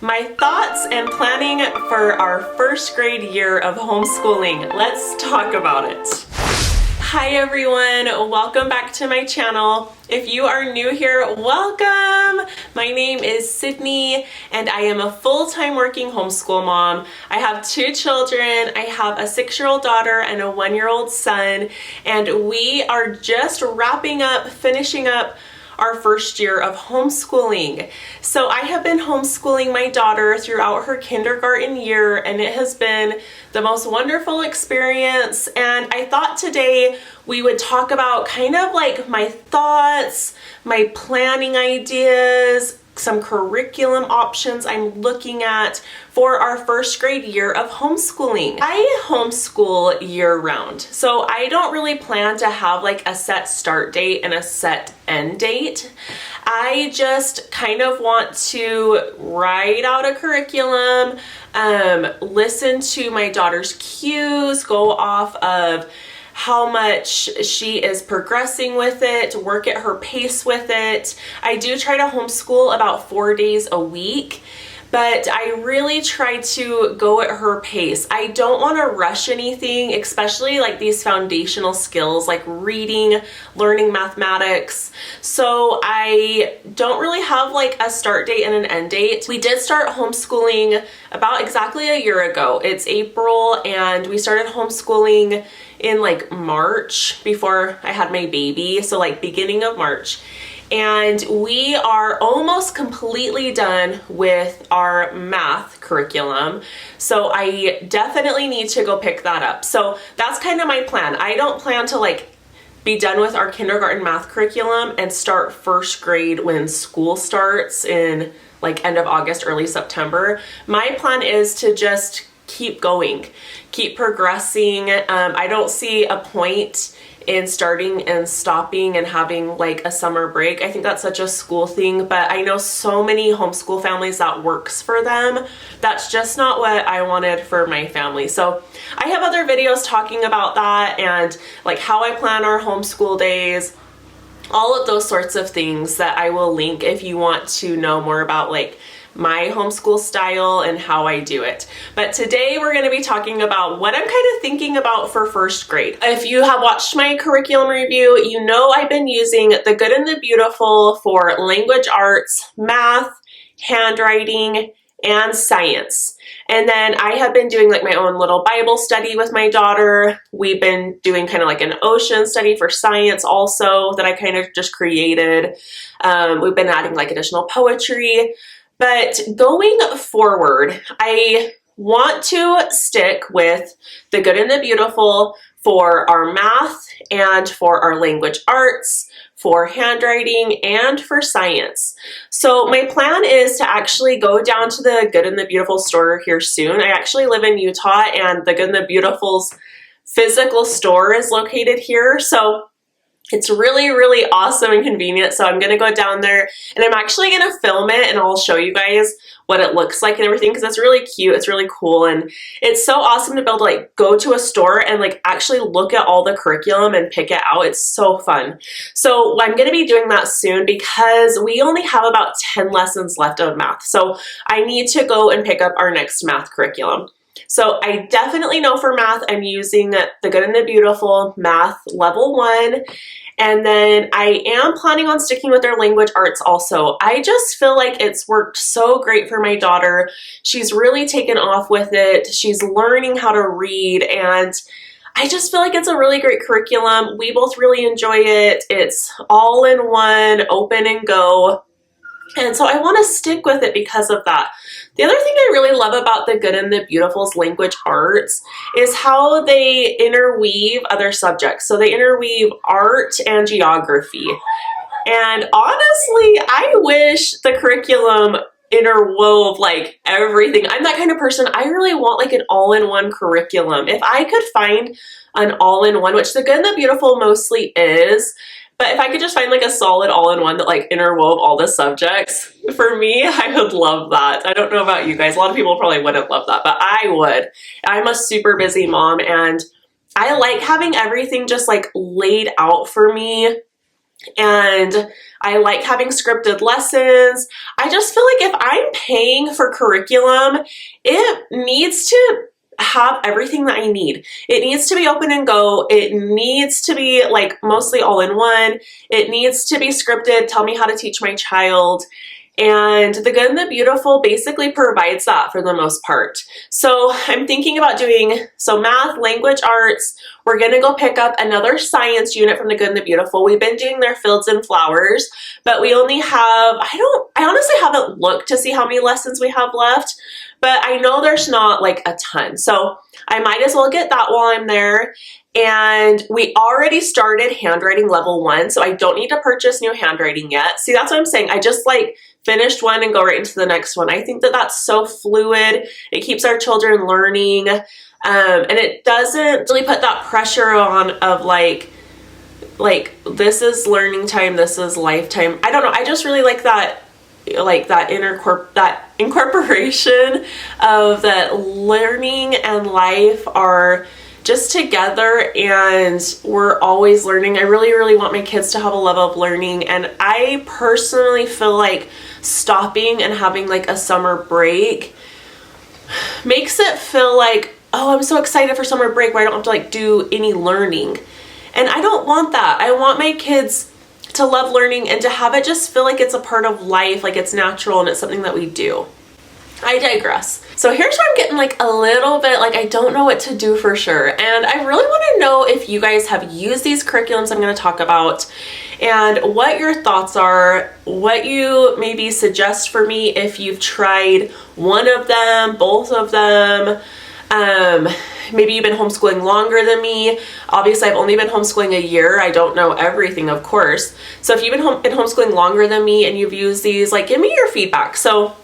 My thoughts and planning for our first grade year of homeschooling. Let's talk about it. Hi everyone, welcome back to my channel. If you are new here, welcome! My name is Sydney and I am a full-time working homeschool mom. I have two children. I have a 6-year-old daughter and a 1-year-old son, and we are just finishing up our first year of homeschooling. So I have been homeschooling my daughter throughout her kindergarten year, and it has been the most wonderful experience. And I thought today we would talk about kind of like my thoughts, my planning ideas, some curriculum options I'm looking at for our first grade year of homeschooling. I homeschool year round, so I don't really plan to have like a set start date and a set end date. I just kind of want to write out a curriculum, listen to my daughter's cues, go off of how much she is progressing with it, work at her pace with it. I do try to homeschool about 4 days a week, but I really try to go at her pace. I don't want to rush anything, especially like these foundational skills like reading, learning mathematics. So I don't really have like a start date and an end date. We did start homeschooling about exactly a year ago. It's April, and we started homeschooling in like March before I had my baby, so like beginning of March. And we are almost completely done with our math curriculum. So I definitely need to go pick that up. So that's kind of my plan. I don't plan to like be done with our kindergarten math curriculum and start first grade when school starts in like end of August, early September. My plan is to just keep going, keep progressing. I don't see a point in starting and stopping and having like a summer break. I think that's such a school thing, but I know so many homeschool families that works for them. That's just not what I wanted for my family. So I have other videos talking about that and like how I plan our homeschool days, all of those sorts of things that I will link if you want to know more about like my homeschool style and how I do it. But today we're going to be talking about what I'm kind of thinking about for first grade. If you have watched my curriculum review, you know I've been using The Good and the Beautiful for language arts, math, handwriting, and science. And then I have been doing like my own little Bible study with my daughter. We've been doing kind of like an ocean study for science also that I kind of just created. We've been adding like additional poetry. But going forward, I want to stick with The Good and the Beautiful for our math and for our language arts, for handwriting, and for science. So my plan is to actually go down to the Good and the Beautiful store here soon. I actually live in Utah, and the Good and the Beautiful's physical store is located here. So it's really, really awesome and convenient. So I'm going to go down there and I'm actually going to film it and I'll show you guys what it looks like and everything, because it's really cute. It's really cool. And it's so awesome to be able to like go to a store and like actually look at all the curriculum and pick it out. It's so fun. So I'm going to be doing that soon because we only have about 10 lessons left of math. So I need to go and pick up our next math curriculum. So I definitely know for math, I'm using The Good and the Beautiful Math Level 1. And then I am planning on sticking with their language arts also. I just feel like it's worked so great for my daughter. She's really taken off with it. She's learning how to read, and I just feel like it's a really great curriculum. We both really enjoy it. It's all in one, open and go. And so I want to stick with it because of that. The other thing I really love about The Good and the Beautiful's language arts is how they interweave other subjects. So they interweave art and geography. And honestly, I wish the curriculum interwove like everything. I'm that kind of person. I really want like an all-in-one curriculum. If I could find an all-in-one, which The Good and the Beautiful mostly is, but if I could just find like a solid all-in-one that like interwove all the subjects, for me, I would love that. I don't know about you guys. A lot of people probably wouldn't love that, but I would. I'm a super busy mom and I like having everything just like laid out for me and I like having scripted lessons. I just feel like if I'm paying for curriculum, it needs to have everything that I need. It needs to be open and go. It needs to be like mostly all in one. It needs to be scripted. Tell me how to teach my child. And The Good and the Beautiful basically provides that for the most part. So I'm thinking about doing math, language arts. We're gonna go pick up another science unit from The Good and the Beautiful. We've been doing their fields and flowers, but we only have, I honestly haven't looked to see how many lessons we have left, but I know there's not like a ton. So I might as well get that while I'm there. And we already started handwriting level 1, so I don't need to purchase new handwriting yet. See, that's what I'm saying. I just like finished one and go right into the next one. I think that that's so fluid. It keeps our children learning, and it doesn't really put that pressure on of like this is learning time, this is lifetime. I don't know. I just really like that incorporation of that learning and life are just together, and we're always learning. I really, really want my kids to have a love of learning, and I personally feel like stopping and having like a summer break makes it feel like, oh, I'm so excited for summer break where I don't have to like do any learning. And I don't want that. I want my kids to love learning and to have it just feel like it's a part of life, like it's natural and it's something that we do. I digress. So here's where I'm getting like a little bit like I don't know what to do for sure. And I really want to know if you guys have used these curriculums I'm going to talk about and what your thoughts are, what you maybe suggest for me if you've tried one of them, both of them. Maybe you've been homeschooling longer than me. Obviously, I've only been homeschooling a year. I don't know everything, of course. So if you've been homeschooling longer than me and you've used these, like give me your feedback. So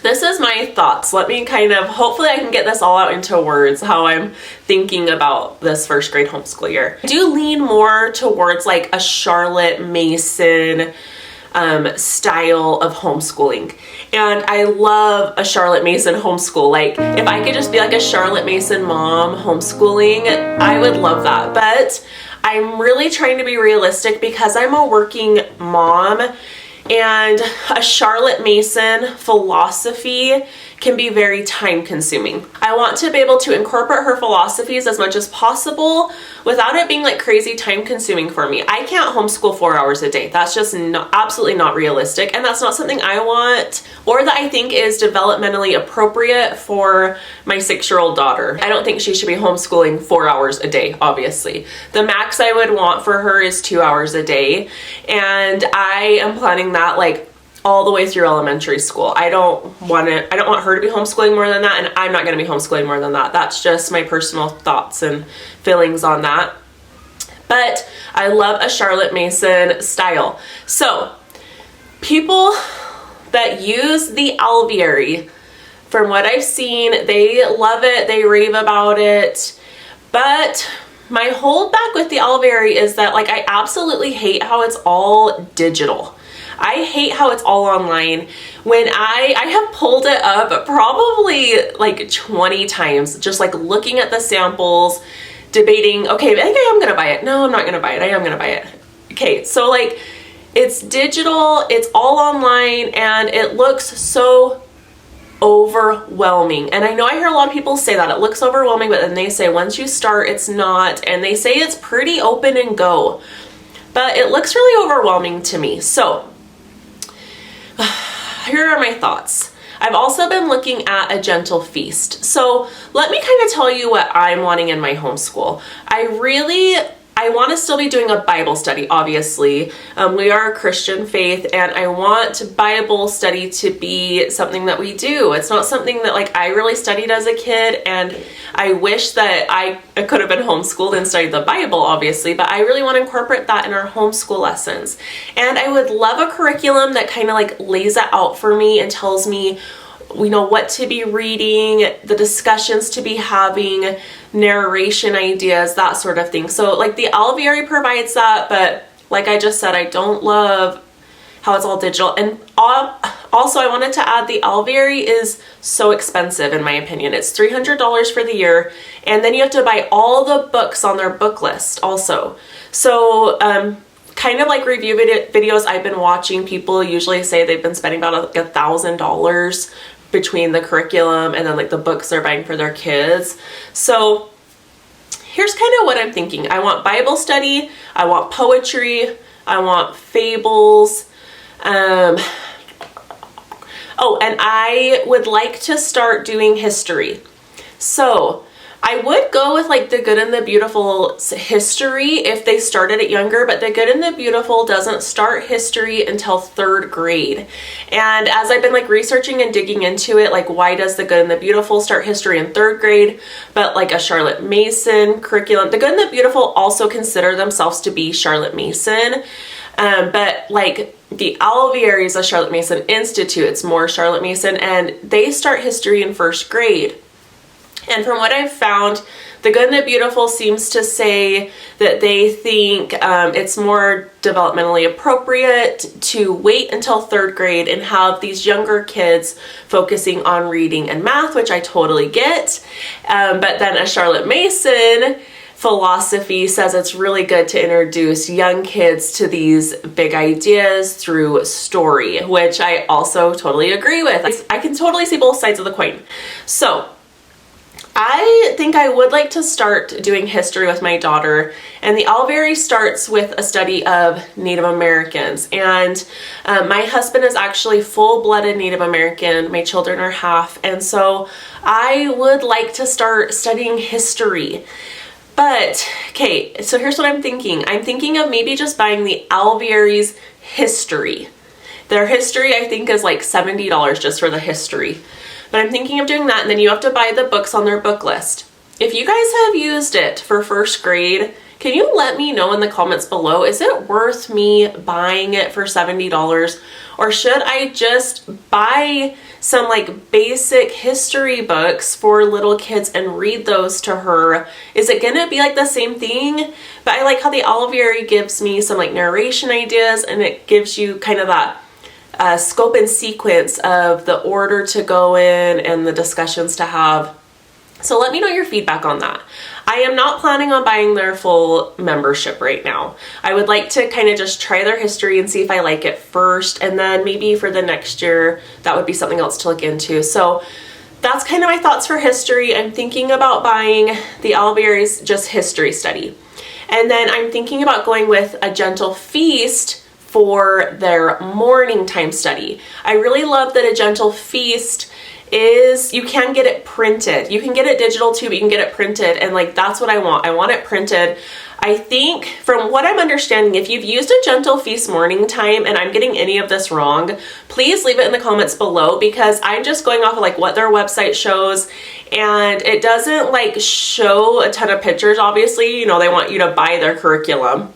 this is my thoughts. Let me hopefully I can get this all out into words, how I'm thinking about this first grade homeschool year. I do lean more towards like a Charlotte Mason style of homeschooling. And I love a Charlotte Mason homeschool. Like if I could just be like a Charlotte Mason mom homeschooling, I would love that. But I'm really trying to be realistic because I'm a working mom, and a Charlotte Mason philosophy can be very time consuming. I want to be able to incorporate her philosophies as much as possible without it being like crazy time consuming for me. I can't homeschool 4 hours a day. That's just absolutely not realistic, and that's not something I want or that I think is developmentally appropriate for my 6-year-old daughter. I don't think she should be homeschooling 4 hours a day, obviously. The max I would want for her is 2 hours a day, and I am planning that like all the way through elementary school. I don't want her to be homeschooling more than that, and I'm not going to be homeschooling more than that. That's just my personal thoughts and feelings on that. But I love a Charlotte Mason style. So people that use the alveary, from what I've seen, they love it, they rave about it. But my holdback with the alveary is that like I absolutely hate how it's all digital. I hate how it's all online. When I have pulled it up probably like 20 times, just like looking at the samples, debating, okay, I think I am gonna buy it. No, I'm not gonna buy it. I am gonna buy it. Okay, so like it's digital, it's all online, and it looks so overwhelming. And I know I hear a lot of people say that it looks overwhelming, but then they say once you start, it's not. And they say it's pretty open and go, but it looks really overwhelming to me. So here are my thoughts. I've also been looking at a gentle feast. So let me kind of tell you what I'm wanting in my homeschool. I want to still be doing a Bible study, obviously. We are a Christian faith, and I want Bible study to be something that we do. It's not something that like I really studied as a kid, and I wish that I could have been homeschooled and studied the Bible, obviously, but I really want to incorporate that in our homeschool lessons. And I would love a curriculum that kind of like lays it out for me and tells me, you know, what to be reading, the discussions to be having, narration ideas, that sort of thing. So like the alveary provides that, but like I just said, I don't love how it's all digital. And also I wanted to add the alveary is so expensive in my opinion. It's $300 for the year, and then you have to buy all the books on their book list also. So kind of like review videos I've been watching, people usually say they've been spending about like $1,000 between the curriculum and then like the books they're buying for their kids. So here's kind of what I'm thinking. I want Bible study, I want poetry, I want fables. Oh, and I would like to start doing history. So I would go with like the Good and the Beautiful history if they started it younger, but the Good and the Beautiful doesn't start history until 3rd grade. And as I've been like researching and digging into it, like why does the Good and the Beautiful start history in 3rd grade, but like a Charlotte Mason curriculum, the Good and the Beautiful also consider themselves to be Charlotte Mason. But like the Alviary is a Charlotte Mason Institute, it's more Charlotte Mason, and they start history in 1st grade. And from what I've found, the Good and the Beautiful seems to say that they think it's more developmentally appropriate to wait until 3rd grade and have these younger kids focusing on reading and math, which I totally get. But then a Charlotte Mason philosophy says it's really good to introduce young kids to these big ideas through story, which I also totally agree with. I can totally see both sides of the coin. So I think I would like to start doing history with my daughter, and the Alviary starts with a study of Native Americans, and my husband is actually full-blooded Native American. My children are half, and so I would like to start studying history. But, okay, so here's what I'm thinking. I'm thinking of maybe just buying the Alviary's history. Their history, I think, is like $70 just for the history. But I'm thinking of doing that, and then you have to buy the books on their book list. If you guys have used it for 1st grade, can you let me know in the comments below, is it worth me buying it for $70? Or should I just buy some like basic history books for little kids and read those to her? Is it gonna be like the same thing? But I like how the Alviary gives me some like narration ideas, and it gives you kind of that scope and sequence of the order to go in and the discussions to have. So let me know your feedback on that. I am not planning on buying their full membership right now. I would like to kind of just try their history and see if I like it first, and then maybe for the next year that would be something else to look into. So that's kind of my thoughts for history. I'm thinking about buying the Alviary's just history study. And then I'm thinking about going with A Gentle Feast for their morning time study. I really love that A Gentle Feast is, you can get it printed. You can get it digital too, but you can get it printed, and like that's what I want. I want it printed. I think from what I'm understanding, if you've used A Gentle Feast morning time and I'm getting any of this wrong, please leave it in the comments below, because I'm just going off of like what their website shows, and it doesn't like show a ton of pictures. Obviously, you know, they want you to buy their curriculum.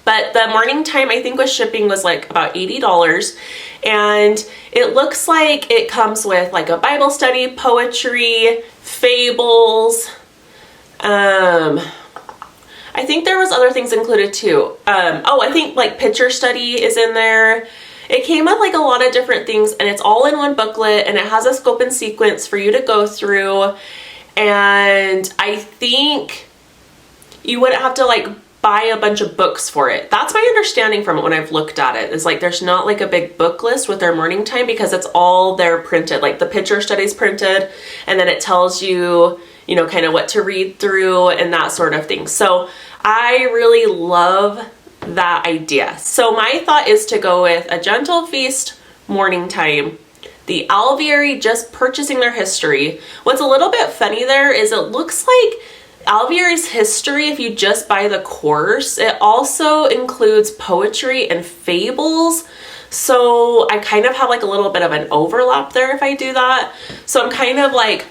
But the morning time, I think with shipping, was like about $80. And it looks like it comes with like a Bible study, poetry, fables. I think there was other things included too. Oh, I think like picture study is in there. It came with like a lot of different things, and it's all in one booklet, and it has a scope and sequence for you to go through. And I think you wouldn't have to like buy a bunch of books for it. That's my understanding from it when I've looked at it. It's like there's not like a big book list with their morning time, because it's all there printed. Like the picture study's printed, and then it tells you, you know, kind of what to read through and that sort of thing. So I really love that idea. So my thought is to go with A Gentle Feast morning time, the Alviary just purchasing their history. What's a little bit funny there is it looks like Alviary's history, if you just buy the course, it also includes poetry and fables. So I kind of have like a little bit of an overlap there if I do that. So I'm kind of like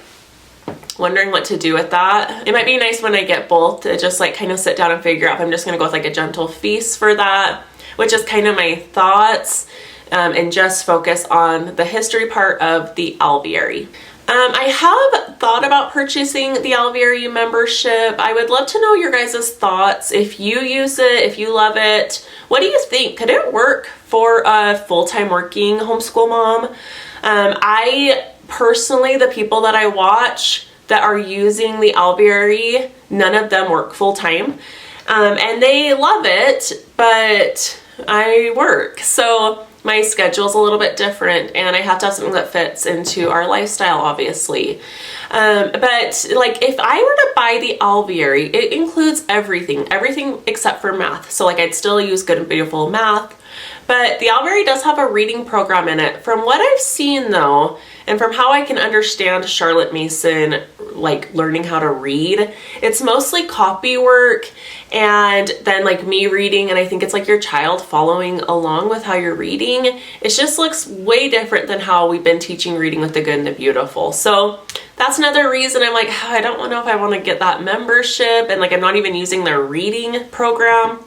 wondering what to do with that. It might be nice when I get both to just like kind of sit down and figure out if I'm just going to go with like A Gentle Feast for that, which is kind of my thoughts, and just focus on the history part of the Alviary. I have thought about purchasing the Alviary membership. I would love to know your guys' thoughts. If you use it, if you love it, what do you think? Could it work for a full-time working homeschool mom? I personally, the people that I watch that are using the Alviary, none of them work full-time. and they love it, but I work. So my schedule's a little bit different and I have to have something that fits into our lifestyle, obviously. But like if I were to buy the Alviary, it includes everything except for math. So like I'd still use Good and Beautiful math, but the Alviary does have a reading program in it. From what I've seen though, and from how I can understand Charlotte Mason, like learning how to read, it's mostly copy work and then like me reading, and I think it's like your child following along with how you're reading. It just looks way different than how we've been teaching reading with the Good and the Beautiful. So that's another reason I'm like, I don't know if I want to get that membership, and like I'm not even using their reading program.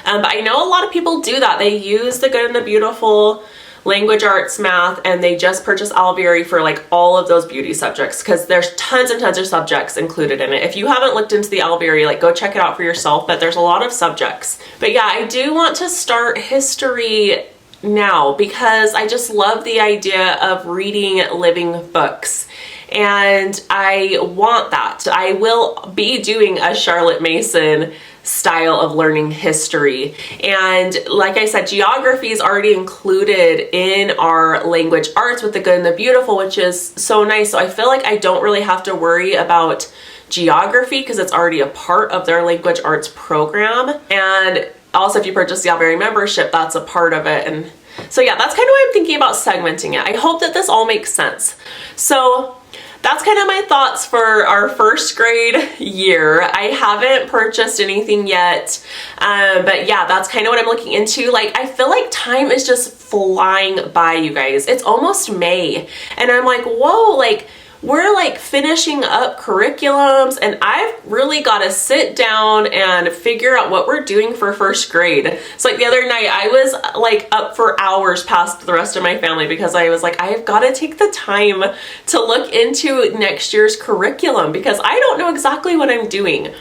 But I know a lot of people do that. They use the Good and the Beautiful, language arts, math, and they just purchase Alviary for like all of those beauty subjects because there's tons and tons of subjects included in it. If you haven't looked into the Alviary, like go check it out for yourself, but there's a lot of subjects. But yeah, I do want to start history now because I just love the idea of reading living books. And I want that. I will be doing a Charlotte Mason style of learning history. And like I said, geography is already included in our language arts with the Good and the Beautiful, which is so nice. So I feel like I don't really have to worry about geography because it's already a part of their language arts program. And also if you purchase the Alviary membership, that's a part of it. And so yeah, that's kind of why I'm thinking about segmenting it. I hope that this all makes sense. So that's kind of my thoughts for our first grade year. I haven't purchased anything yet, but yeah, that's kind of what I'm looking into. Like, I feel like time is just flying by, you guys. It's almost May, and I'm like, whoa, like, we're like finishing up curriculums, and I've really got to sit down and figure out what we're doing for first grade. So like the other night I was like up for hours past the rest of my family because I was like, I've got to take the time to look into next year's curriculum because I don't know exactly what I'm doing.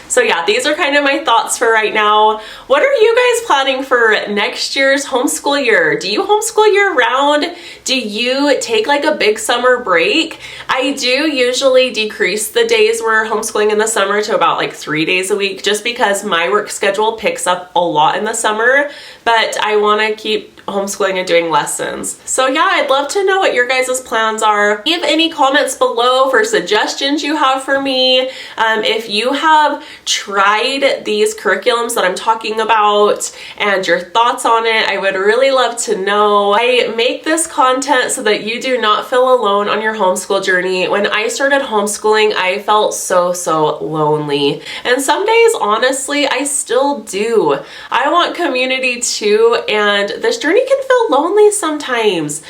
So yeah, these are kind of my thoughts for right now. What are you guys planning for next year's homeschool year? Do you homeschool year round? Do you take like a big summer break? I do usually decrease the days we're homeschooling in the summer to about like 3 days a week just because my work schedule picks up a lot in the summer, but I want to keep homeschooling and doing lessons. So yeah, I'd love to know what your guys' plans are. Leave any comments below for suggestions you have for me. If you have tried these curriculums that I'm talking about and your thoughts on it, I would really love to know. I make this content so that you do not feel alone on your homeschool journey. When I started homeschooling, I felt so lonely. And some days, honestly, I still do. I want community too, and this journey can feel lonely sometimes.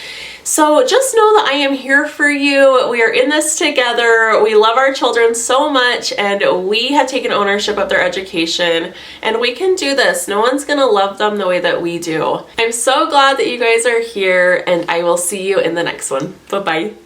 So just know that I am here for you. We are in this together. We love our children so much, and we have taken ownership of their education, and we can do this. No one's gonna love them the way that we do. I'm so glad that you guys are here, and I will see you in the next one. Bye-bye.